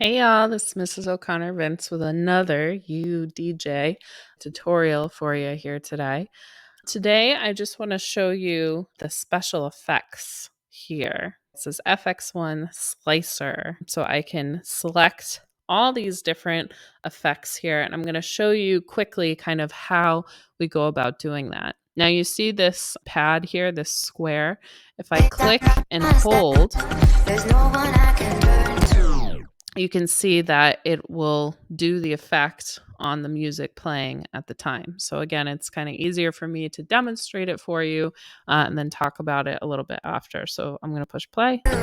Hey y'all, this is Mrs. O'Connor Vince with another You.DJ tutorial for you here today. Today, I just want to show you the special effects here. It says FX1 Slicer. So I can select all these different effects here, and I'm going to show you quickly kind of how we go about doing that. Now you see this pad here, this square. If I click and hold, there's no one I can turn to. You can see that it will do the effect on the music playing at the time. So again, it's kind of easier for me to demonstrate it for you and then talk about it a little bit after. So I'm going to push play. And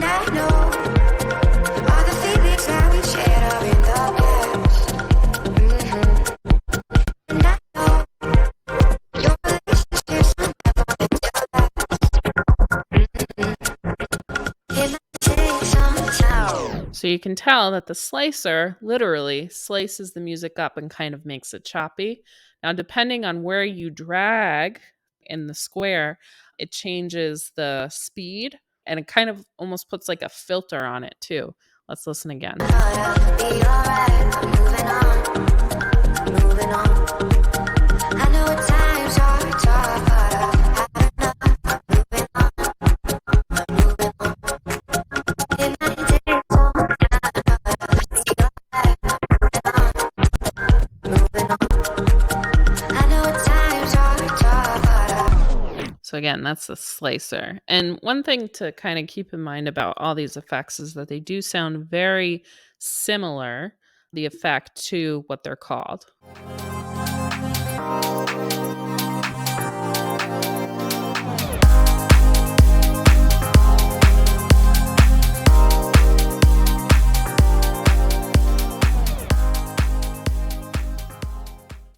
I know all the feelings that we shared are in the past. And I know your relationships will never get to last. It might take some time. So you can tell that the slicer literally slices the music up and kind of makes it choppy. Now, depending on where you drag in the square, it changes the speed and it kind of almost puts like a filter on it too. Let's listen again. So again, that's the slicer. And one thing to kind of keep in mind about all these effects is that they do sound very similar, the effect, to what they're called.